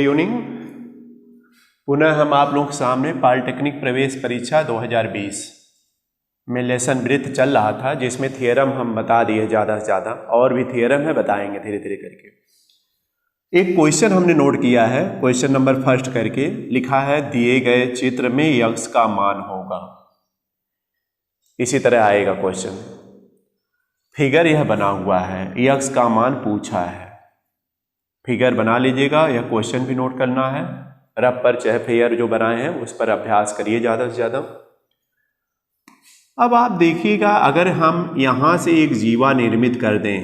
Evening. पुनः हम आप लोगों के सामने पॉलिटेक्निक प्रवेश परीक्षा 2020 में लेसन वृत्त चल रहा था, जिसमें थियरम हम बता दिए ज़्यादा से ज़्यादा, और भी थियरम है बताएंगे धीरे धीरे करके। एक क्वेश्चन हमने नोट किया है, क्वेश्चन नंबर फर्स्ट करके लिखा है दिए गए चित्र में यक्स का मान होगा। इसी तरह आएगा क्वेश्चन। फिगर यह बना हुआ है, यक्स का मान पूछा है। फिगर बना लीजिएगा, यह क्वेश्चन भी नोट करना है। रफ पर चाहे फिगर जो बनाए हैं उस पर अभ्यास करिए ज़्यादा से ज़्यादा। अब आप देखिएगा, अगर हम यहां से एक जीवा निर्मित कर दें,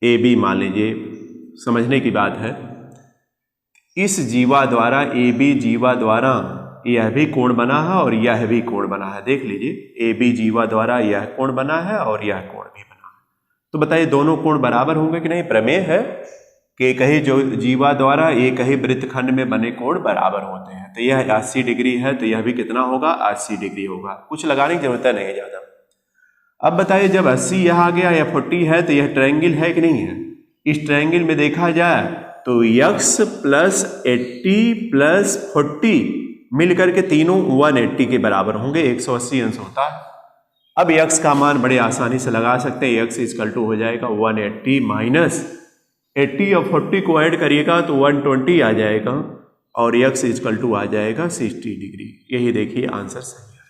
ए बी मान लीजिए, समझने की बात है, इस जीवा द्वारा ए बी जीवा द्वारा यह भी कोण बना है और यह भी कोण बना है। देख लीजिए, ए बी जीवा द्वारा यह कोण बना है और यह कोण भी बना है। तो बताइए दोनों कोण बराबर होंगे कि नहीं? प्रमेय है कि कहीं जो जीवा द्वारा एक ही वृत्तखंड में बने कोण बराबर होते हैं। तो यह 80 डिग्री है तो यह भी कितना होगा? 80 डिग्री होगा। कुछ लगाने की जरूरत नहीं है ज़्यादा। अब बताइए, जब 80 यह आ गया, यह 40 है, तो यह ट्रायंगल है कि नहीं है? इस ट्रायंगल में देखा जाए तो x प्लस 80 प्लस 40 मिलकर के तीनों 180 के बराबर होंगे। 180 अंश होता है। अब x का मान बड़े आसानी से लगा सकते हैं। x इक्वल टू हो जाएगा 180 माइनस 80 और 40 को ऐड करिएगा तो 120 आ जाएगा और x इक्वल टू आ जाएगा 60 डिग्री। यही देखिए आंसर सही है।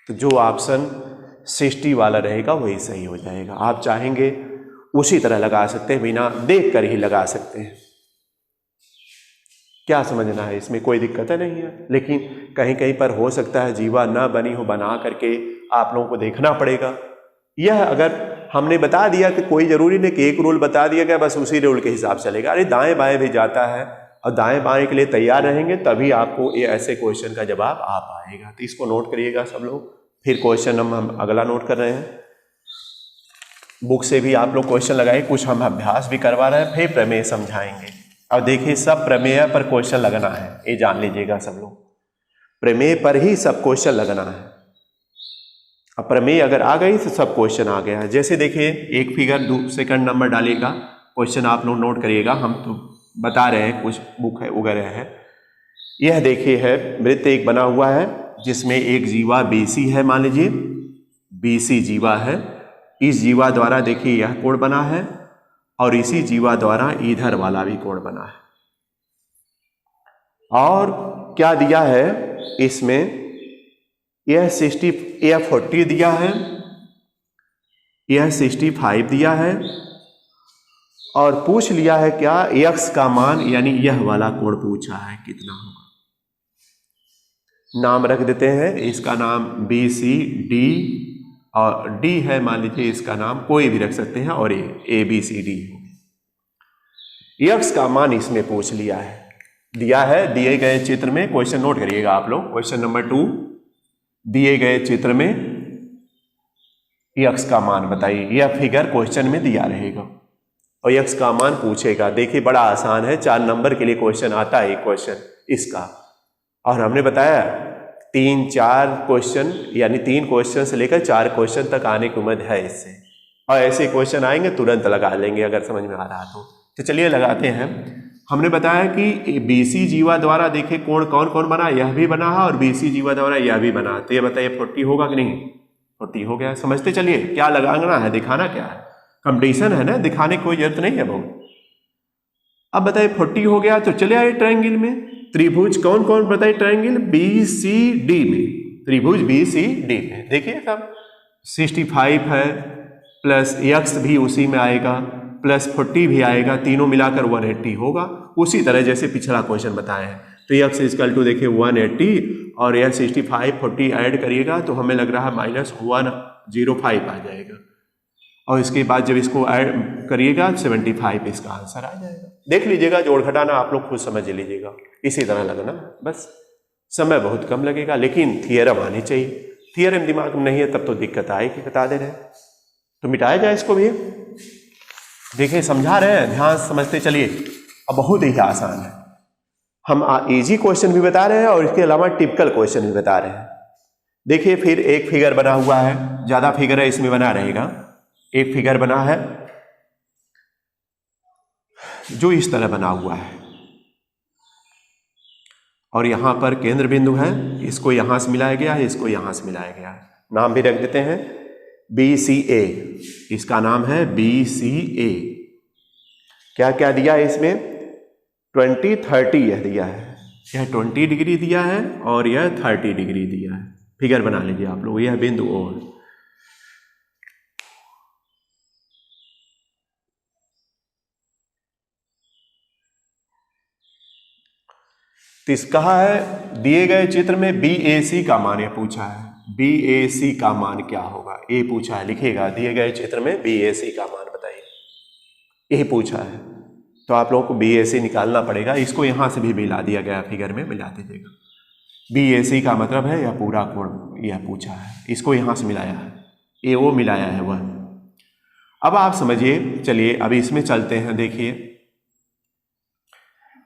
तो जो ऑप्शन 60 वाला रहेगा वही सही हो जाएगा। आप चाहेंगे उसी तरह लगा सकते हैं, बिना देख कर ही लगा सकते हैं। क्या समझना है, इसमें कोई दिक्कत नहीं है। लेकिन कहीं कहीं पर हो सकता है जीवा ना बनी हो, बना करके आप लोगों को देखना पड़ेगा। यह अगर हमने बता दिया कि कोई जरूरी नहीं कि एक रूल बता दिया गया बस उसी रूल के हिसाब से चलेगा। अरे दाएं बाएं भी जाता है, और दाएं बाएं के लिए तैयार रहेंगे तभी आपको ये ऐसे क्वेश्चन का जवाब आ पाएगा। तो इसको नोट करिएगा सब लोग। फिर क्वेश्चन हम अगला नोट कर रहे हैं। बुक से भी आप लोग क्वेश्चन लगाए, कुछ हम अभ्यास भी करवा रहे हैं, फिर प्रमेय समझाएंगे। अब देखिए, सब प्रमेय पर क्वेश्चन लगना है, ये जान लीजिएगा सब लोग। प्रमेय पर ही सब क्वेश्चन लगना है। अब प्रमेय अगर आ गई तो सब क्वेश्चन आ गया है। जैसे देखिए, एक फिगर 2 सेकंड नंबर डालिएगा, क्वेश्चन आप लोग नोट करिएगा। हम तो बता रहे हैं, कुछ बुक है वगैरह है। यह देखिए है वृत्त एक बना हुआ है जिसमें एक जीवा BC है, मान लीजिए BC जीवा है। इस जीवा द्वारा देखिए यह कोण बना है और इसी जीवा द्वारा इधर वाला भी कोण बना है। और क्या दिया है इसमें? यह 40 दिया है, यह 65 दिया है, और पूछ लिया है क्या? x का मान, यानी यह वाला कोण पूछा है कितना होगा। नाम रख देते हैं, इसका नाम BCD और D है, मान लीजिए इसका नाम कोई भी रख सकते हैं, और ये ABCD है। x का मान इसमें पूछ लिया है, दिया है दिए गए चित्र में। क्वेश्चन नोट करिएगा आप लोग। क्वेश्चन नंबर 2, दिए गए चित्र में x का मान बताइए। यह फिगर क्वेश्चन में दिया रहेगा और x का मान पूछेगा। देखिए बड़ा आसान है, 4 नंबर के लिए क्वेश्चन आता है क्वेश्चन इसका। और हमने बताया 3-4 क्वेश्चन, यानी 3 क्वेश्चन से लेकर 4 क्वेश्चन तक आने की उम्मीद है इससे। और ऐसे क्वेश्चन आएंगे तुरंत लगा लेंगे अगर समझ में आ रहा तो चलिए लगाते हैं। हमने बताया कि BC जीवा द्वारा देखे कोण कौन कौन बना, यह भी बना है और BC जीवा द्वारा यह भी बना। तो ये बताइए 40 होगा कि नहीं? 40 हो गया। समझते चलिए, क्या लगाना है, दिखाना क्या है, कंपटीशन है ना, दिखाने की कोई जरूरत नहीं है बहुत। अब बताइए 40 हो गया तो चले आए ट्रायंगल में। त्रिभुज कौन कौन बताइए? ट्रायंगल BCD में, त्रिभुज BCD में देखिए सब 65 है, प्लस x भी उसी में आएगा, प्लस 40 भी आएगा, तीनों मिलाकर 180 होगा। उसी तरह जैसे पिछला क्वेश्चन बताए हैं। तो x इक्वल टू देखिए 180 और यह 65 40 ऐड करिएगा तो हमें लग रहा है -105 आ जाएगा। और इसके बाद जब इसको ऐड करिएगा 75 इसका आंसर आ जाएगा। देख लीजिएगा, जोड़ घटाना आप लोग खुद समझ लीजिएगा। इसी तरह लगना, बस समय बहुत कम लगेगा, लेकिन थियरम आनी चाहिए। थियरम दिमाग में नहीं है तब तो दिक्कत आएगी, बता दे रहे हैं। तो मिटाया जाए इसको भी। देखिए समझा रहे हैं, ध्यान समझते चलिए। अब बहुत ही आसान है, हम इजी क्वेश्चन भी बता रहे हैं और इसके अलावा टिपिकल क्वेश्चन भी बता रहे हैं। देखिए फिर एक फिगर बना हुआ है, ज्यादा फिगर है इसमें बना रहेगा। एक फिगर बना है जो इस तरह बना हुआ है और यहाँ पर केंद्र बिंदु है, इसको यहाँ से मिलाया गया है, इसको यहाँ से मिलाया गया है। नाम भी रख देते हैं BCA, इसका नाम है BCA। क्या क्या दिया है इसमें? 20, 30 यह दिया है, यह 20 डिग्री दिया है और यह 30 डिग्री दिया है। फिगर बना लीजिए आप लोग, यह बिंदु O है। तो इस कहा है दिए गए चित्र में BAC का मान, यह पूछा है BAC का मान क्या होगा, ये पूछा है। लिखिएगा दिए गए चित्र में BAC का मान बताइए, यही पूछा है। तो आप लोगों को BAC निकालना पड़ेगा, इसको यहां से भी मिला दिया गया, फिगर में मिला दीजिएगा। BAC का मतलब है यह पूरा कोण, यह पूछा है, इसको यहां से मिलाया है, AO मिलाया है वह। अब आप समझिए, चलिए अभी इसमें चलते हैं। देखिए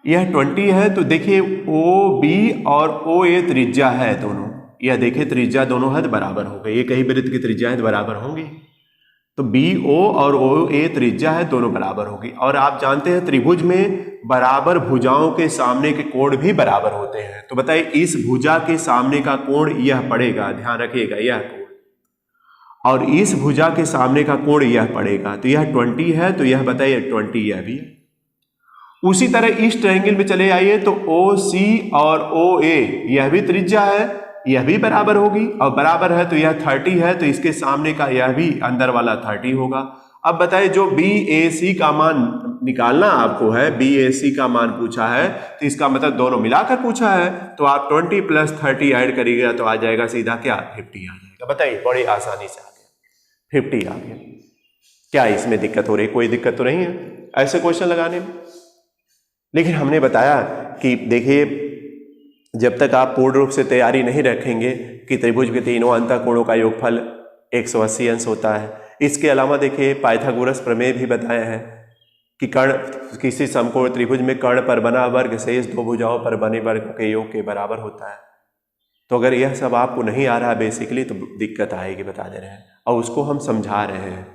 यह 20 है, तो देखिए OB और OA त्रिज्या है दोनों, यह देखिए त्रिज्या दोनों हद बराबर हो गई, ये कहीं वृत्त की त्रिज्या है बराबर होंगी, तो BO और OA त्रिज्या है दोनों बराबर होगी। और आप जानते हैं त्रिभुज में बराबर भुजाओं के सामने के कोण भी बराबर होते हैं। तो बताइए इस भुजा के सामने का कोण यह पड़ेगा, ध्यान रखिएगा यह कोण, और इस भुजा के सामने का कोण यह पड़ेगा, तो यह 20 है, तो यह बताइए 20 यह भी है। उसी तरह इस ट्रायंगल में चले आइए तो OC और OA यह भी त्रिज्या है, यह भी बराबर होगी, और बराबर है तो यह 30 है, तो इसके सामने का यह भी अंदर वाला 30 होगा। अब बताइए जो BAC का मान निकालना आपको है, BAC का मान पूछा है, तो इसका मतलब दोनों मिलाकर पूछा है, तो आप 20 + 30 ऐड करिएगा तो आ जाएगा सीधा क्या 50 आ जाएगा। बताइए बड़ी आसानी से आ गया, 50 आ गया। क्या इसमें दिक्कत हो रही? कोई दिक्कत तो नहीं है ऐसे क्वेश्चन लगाने में। लेकिन हमने बताया कि देखिए जब तक आप पूर्ण रूप से तैयारी नहीं रखेंगे कि त्रिभुज के तीनों अंतःकोणों का योगफल 180 अंश होता है। इसके अलावा देखिए पाइथागोरस प्रमेय भी बताया है कि कर्ण किसी समकोण त्रिभुज में कर्ण पर बना वर्ग शेष दो भुजाओं पर बने वर्ग के योग के बराबर होता है। तो अगर यह सब आपको नहीं आ रहा बेसिकली तो दिक्कत आएगी, बता दे रहे हैं, और उसको हम समझा रहे हैं,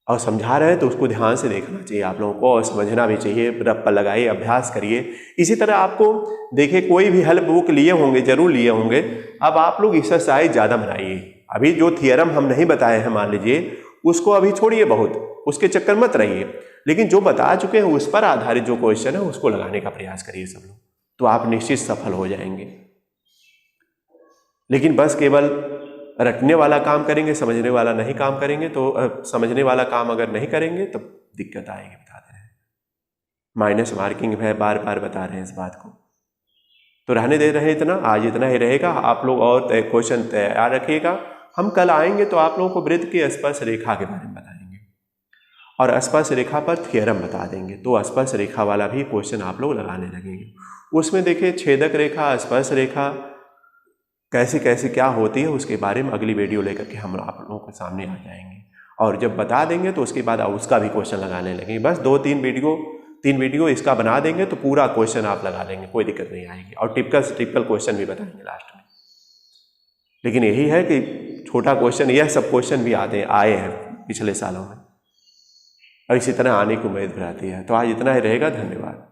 और समझा रहे हैं तो उसको ध्यान से देखना चाहिए आप लोगों को, और समझना भी चाहिए। रप्पा लगाइए, अभ्यास करिए। इसी तरह आपको देखिए कोई भी हेल्प बुक लिए होंगे, जरूर लिए होंगे, अब आप लोग एक्सरसाइज ज़्यादा बनाइए। अभी जो थियरम हम नहीं बताए हैं मान लीजिए, उसको अभी छोड़िए, बहुत उसके चक्कर मत रहिए, लेकिन जो बता चुके हैं उस पर आधारित जो क्वेश्चन है उसको लगाने का प्रयास करिए सब लोग, तो आप निश्चित सफल हो जाएंगे। लेकिन बस केवल रटने वाला काम करेंगे, समझने वाला नहीं काम करेंगे, तो समझने वाला काम अगर नहीं करेंगे तो दिक्कत आएगी, बता दे रहे हैं। माइनस मार्किंग है, बार बार बता रहे हैं इस बात को, तो रहने दे रहे हैं इतना, आज इतना ही रहेगा। आप लोग और क्वेश्चन तैयार रखिएगा। हम कल आएंगे तो आप लोगों को वृत्त की स्पर्श रेखा के बारे में बताएंगे, और स्पर्श रेखा पर थियरम बता देंगे, तो स्पर्श रेखा वाला भी क्वेश्चन आप लोग लगाने लगेंगे। उसमें देखिए छेदक रेखा, स्पर्श रेखा कैसे कैसे क्या होती है उसके बारे में अगली वीडियो लेकर के हम आप लोगों के सामने आ जाएंगे, और जब बता देंगे तो उसके बाद उसका भी क्वेश्चन लगाने लगेंगे। बस 2-3 वीडियो इसका बना देंगे तो पूरा क्वेश्चन आप लगा लेंगे, कोई दिक्कत नहीं आएगी, और टिपिकल से टिपिकल क्वेश्चन भी बताएंगे लास्ट में। लेकिन यही है कि छोटा क्वेश्चन, यह सब क्वेश्चन भी आए हैं पिछले सालों में, और इसी तरह आने की उम्मीद रहती है। तो आज इतना ही रहेगा, धन्यवाद।